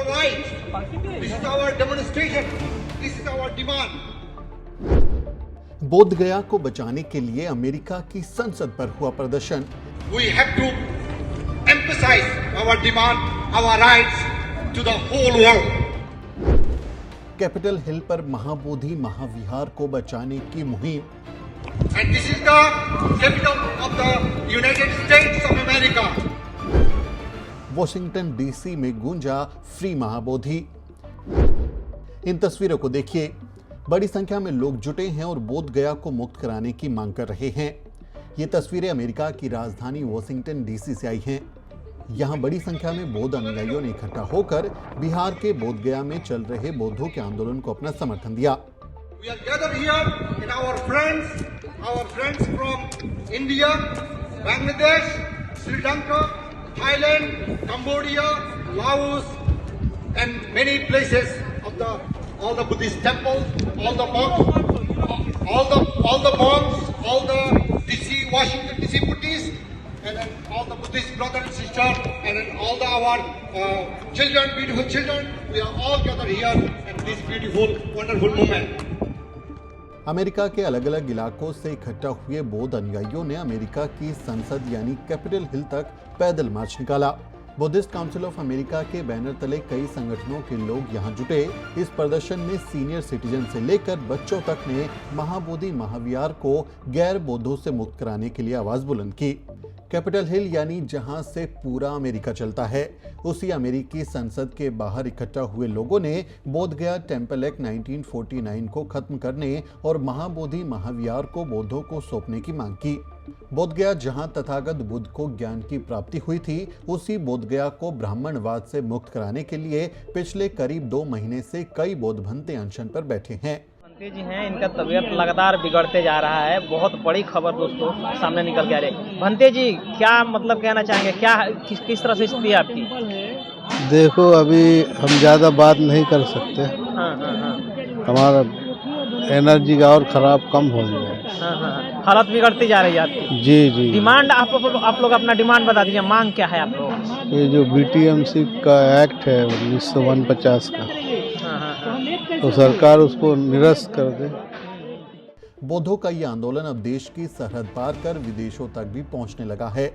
right. This is our demonstration. This is our demand. बोध गया को बचाने के लिए अमेरिका की संसद पर हुआ प्रदर्शन। We have to emphasize our demand, our rights to the whole world. Capitol Hill पर महाबोधि महाविहार को बचाने की मुहिम। And this is the capital of the United States of America. Washington DC में गूंजा फ्री महाबोधि। इन तस्वीरों को देखिए, बड़ी संख्या में लोग जुटे हैं और बोध गया को मुक्त कराने की मांग कर रहे हैं। ये तस्वीरें अमेरिका की राजधानी वॉशिंगटन डीसी से आई हैं। यहां बड़ी संख्या में बौद्ध अनुयायियों ने इकट्ठा होकर बिहार के बोध गया में चल रहे बौद्धों के आंदोलन को अपना समर्थन दिया। We are gathered here in our friends from India, Bangladesh, Sri Lanka, Thailand, Cambodia, Laos, and many places of all the Buddhist temples, all the monks, all the DC, Washington DC Buddhists, and then all the Buddhist brothers and sisters, and then all our children, beautiful children. We are all gathered here in this beautiful, wonderful moment. America के अलग अलग इलाकों से इकट्ठा हुए बौद्ध अनुयायियों ने अमेरिका की संसद यानी कैपिटल हिल तक पैदल मार्च निकाला। बुद्धिस्ट काउंसिल ऑफ अमेरिका के बैनर तले कई संगठनों के लोग यहां जुटे। इस प्रदर्शन में सीनियर सिटीजन से लेकर बच्चों तक ने महाबोधि महाविहार को गैर बौद्धों से मुक्त कराने के लिए आवाज बुलंद की। कैपिटल हिल यानी जहां से पूरा अमेरिका चलता है, उसी अमेरिकी संसद के बाहर इकट्ठा हुए लोगों ने बोध गया टेम्पल एक्ट 1949 को खत्म करने और महाबोधि महाविहार को बौद्धों को सौंपने की मांग की। बोध गया जहां तथागत बुद्ध को ज्ञान की प्राप्ति हुई थी, उसी बोध गया को ब्राह्मणवाद से मुक्त कराने के लिए पिछले करीब 2 महीने से कई बौद्ध भंते अनशन पर बैठे हैं। भंते जी हैं, इनका तबीयत लगातार बिगड़ते जा रहा है। बहुत बड़ी खबर दोस्तों सामने निकल के आ रही। भंते जी क्या मतलब कहना चाहेंगे, क्या किस तरह से स्थिति है आपकी? देखो अभी हम ज़्यादा बात नहीं कर सकते। हाँ। हमारा एनर्जी का और खराब कम हो गया है। हाँ। हालत बिगड़ती जा रही है आपकी। जी। डिमांड आप लोग अपना डिमांड बता दीजिए, मांग क्या है आप लोग? ये जो BTMC का एक्ट है 1949 का, तो सरकार उसको निरस्त कर दे। बौद्धों का ये आंदोलन अब देश की सरहद पार कर विदेशों तक भी पहुंचने लगा है।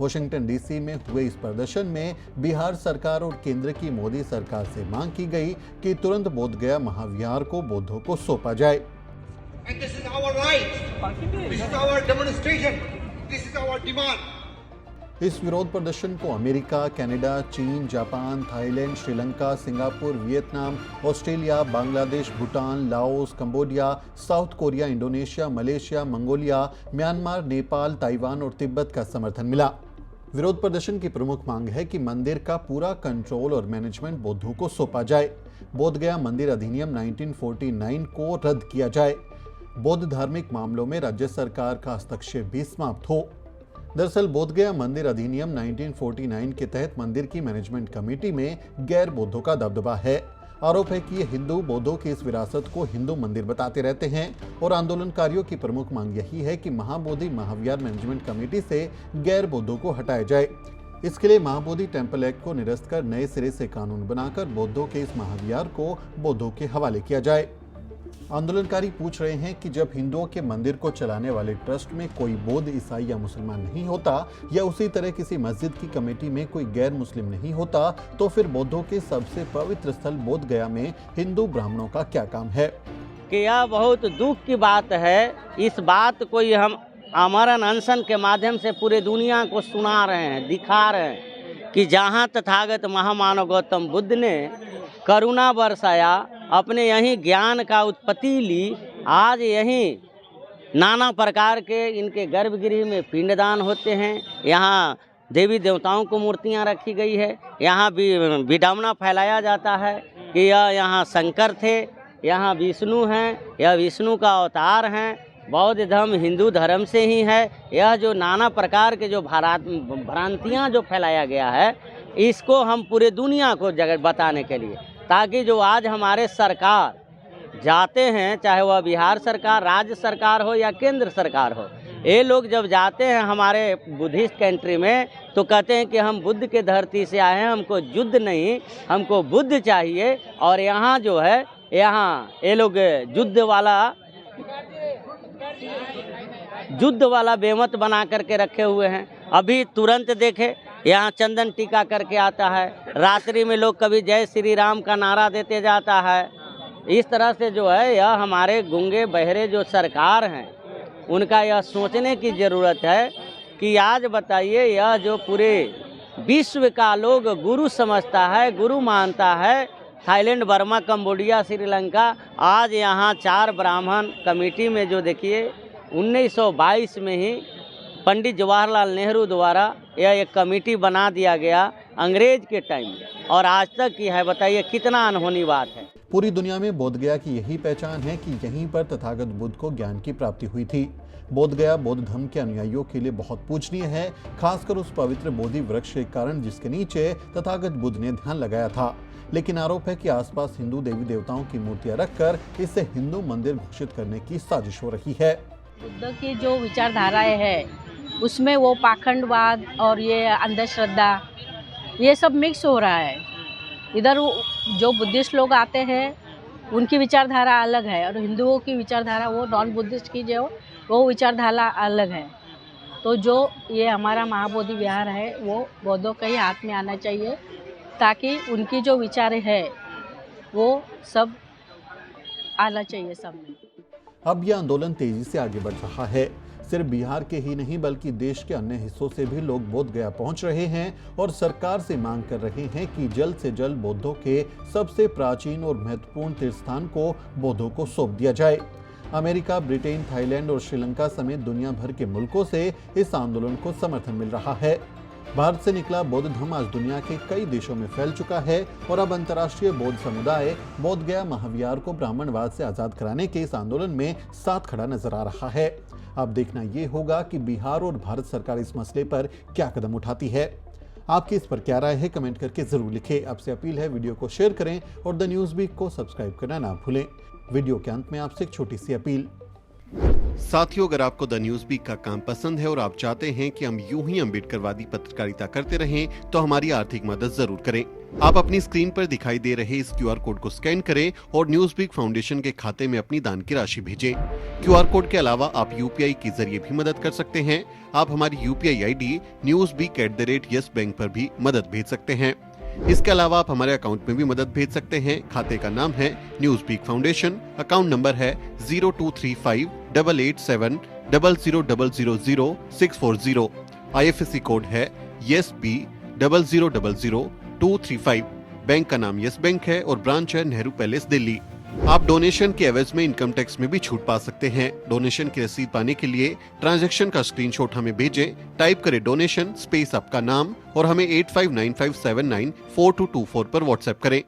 वॉशिंगटन डीसी में हुए इस प्रदर्शन में बिहार सरकार और केंद्र की मोदी सरकार से मांग की गई कि तुरंत बोध गया महाविहार को बौद्धों को सौंपा जाए। And this is our right. This is our demonstration. This is our demand. इस विरोध प्रदर्शन को अमेरिका, कनाडा, चीन, Japan, Thailand, Sri Lanka, Singapore, Vietnam, Australia, Bangladesh, Bhutan, Laos, Cambodia, south Korea, Indonesia, Malaysia, Mongolia, Myanmar, Nepal, Taiwan और तिब्बत का समर्थन मिला। विरोध प्रदर्शन की प्रमुख मांग है कि मंदिर का पूरा कंट्रोल और मैनेजमेंट बौद्धों को सौंपा जाए। बोध गया मंदिर अधिनियम 1949 को रद्द किया जाए। बौद्ध धार्मिक मामलों में राज्य सरकार का हस्तक्षेप भी समाप्त हो। दरअसल बोध गया मंदिर अधिनियम 1949 के तहत मंदिर की मैनेजमेंट कमेटी में गैर बौद्धों का दबदबा है। आरोप है कि ये हिंदू बौद्धों की इस विरासत को हिंदू मंदिर बताते रहते हैं और आंदोलनकारियों की प्रमुख मांग यही है कि महाबोधि महाविहार मैनेजमेंट कमेटी से गैर बौद्धों को हटाया जाए। इसके लिए महाबोधि टेम्पल एक्ट को निरस्त कर नए सिरे से कानून बनाकर बौद्धों के इस महाविहार को बौद्धों के हवाले किया जाए। आंदोलनकारी पूछ रहे हैं कि जब हिंदुओं के मंदिर को चलाने वाले ट्रस्ट में कोई बौद्ध, ईसाई या मुसलमान नहीं होता या उसी तरह किसी मस्जिद की कमेटी में कोई गैर मुस्लिम नहीं होता, तो फिर बौद्धों के सबसे पवित्र स्थल बोध गया में हिंदू ब्राह्मणों का क्या काम है? कि यह बहुत दुख की बात है। इस बात को हम आमरण अनशन के माध्यम से पूरे दुनिया को सुना रहे हैं, दिखा रहे हैं कि जहाँ तथागत महामानव गौतम बुद्ध ने करुणा बरसाया, अपने यहीं ज्ञान का उत्पत्ति ली, आज यहीं नाना प्रकार के इनके गर्भगृह में पिंडदान होते हैं। यहाँ देवी देवताओं को मूर्तियाँ रखी गई है। यहाँ विडंबना फैलाया जाता है कि यह यहाँ शंकर थे, यहाँ विष्णु हैं, यह विष्णु का अवतार हैं। बौद्ध धर्म हिंदू धर्म से ही है। यह जो नाना प्रकार के जो भ्रांतियाँ जो फैलाया गया है, इसको हम पूरे दुनिया को जगह बताने के लिए, ताकि जो आज हमारे सरकार जाते हैं, चाहे वह बिहार सरकार, राज्य सरकार हो या केंद्र सरकार हो, ये लोग जब जाते हैं हमारे बुद्धिस्ट कंट्री में तो कहते हैं कि हम बुद्ध के धरती से आए हैं, हमको युद्ध नहीं, हमको बुद्ध चाहिए। और यहाँ जो है, यहाँ ये लोग युद्ध वाला बेमत बना करके रखे हुए हैं। अभी तुरंत देखे यहाँ चंदन टीका करके आता है, रात्रि में लोग कभी जय श्री राम का नारा देते जाता है। इस तरह से जो है यह हमारे गूंगे बहरे जो सरकार हैं उनका यह सोचने की ज़रूरत है कि आज बताइए, यह जो पूरे विश्व का लोग गुरु समझता है, गुरु मानता है, थाईलैंड, बर्मा, कंबोडिया, श्रीलंका, आज यहाँ 4 ब्राह्मण कमेटी में जो देखिए 1922 में ही पंडित जवाहरलाल नेहरू द्वारा यह एक कमेटी बना दिया गया अंग्रेज के टाइम में, और आज तक की है। बताइए कितना अनहोनी बात है। पूरी दुनिया में बोधगया की यही पहचान है कि यहीं पर तथागत बुद्ध को ज्ञान की प्राप्ति हुई थी। बोधगया बौद्ध धर्म के अनुयायियों के लिए बहुत पूजनीय है, खासकर उस पवित्र बोधि वृक्ष के कारण जिसके नीचे तथागत बुद्ध ने ध्यान लगाया था। लेकिन आरोप है कि आसपास हिंदू देवी देवताओं की मूर्तियां रखकर इसे हिंदू मंदिर घोषित करने की साजिश हो रही है। बुद्ध की जो विचारधाराएं है उसमें वो पाखंडवाद और ये अंधश्रद्धा ये सब मिक्स हो रहा है। इधर जो बुद्धिस्ट लोग आते हैं उनकी विचारधारा अलग है, और हिंदुओं की विचारधारा, वो नॉन बुद्धिस्ट की जो वो विचारधारा अलग है। तो जो ये हमारा महाबोधि विहार है वो बौद्धों के ही हाथ में आना चाहिए, ताकि उनकी जो विचार है वो सब आना चाहिए सामने। अब यह आंदोलन तेजी से आगे बढ़ रहा है। सिर्फ बिहार के ही नहीं बल्कि देश के अन्य हिस्सों से भी लोग बोधगया पहुंच रहे हैं और सरकार से मांग कर रहे हैं कि जल्द से जल्द बौद्धों के सबसे प्राचीन और महत्वपूर्ण तीर्थ स्थान को बौद्धों को सौंप दिया जाए। अमेरिका, ब्रिटेन, थाईलैंड और श्रीलंका समेत दुनिया भर के मुल्कों से इस आंदोलन को समर्थन मिल रहा है। भारत से निकला बौद्ध धर्म आज दुनिया के कई देशों में फैल चुका है और अब अंतर्राष्ट्रीय बौद्ध समुदाय बोधगया महाविहार को ब्राह्मणवाद से आजाद कराने के इस आंदोलन में साथ खड़ा नजर आ रहा है। अब देखना ये होगा कि बिहार और भारत सरकार इस मसले पर क्या कदम उठाती है। आपकी इस पर क्या राय है, कमेंट करके जरूर लिखें। आपसे अपील है वीडियो को शेयर करें और द न्यूज़ वीक को सब्सक्राइब करना ना भूलें। वीडियो के अंत में आपसे एक छोटी सी अपील। साथियों, अगर आपको द न्यूज़ वीक का काम पसंद है और आप चाहते हैं कि हम यूं ही अम्बेडकरवादी पत्रकारिता करते रहें, तो हमारी आर्थिक मदद जरूर करें। आप अपनी स्क्रीन पर दिखाई दे रहे इस QR कोड को स्कैन करें और न्यूज़ वीक फाउंडेशन के खाते में अपनी दान की राशि भेजें। QR कोड के अलावा आप UPI के जरिए भी मदद कर सकते हैं। आप हमारी UPI ID newsweek@yesbank पर भी मदद भेज सकते हैं। इसके अलावा आप हमारे अकाउंट में भी मदद भेज सकते हैं। खाते का नाम है News Week Foundation, account number है 02358800000640। IFSC कोड है YesB000235। बैंक का नाम यस बैंक है और ब्रांच है नेहरू पैलेस, दिल्ली। आप डोनेशन के एवज में इनकम टैक्स में भी छूट पा सकते हैं। डोनेशन की रसीद पाने के लिए ट्रांजैक्शन का स्क्रीनशॉट हमें भेजें। टाइप करें डोनेशन स्पेस आपका नाम और हमें 8595794224 पर व्हाट्सएप करें।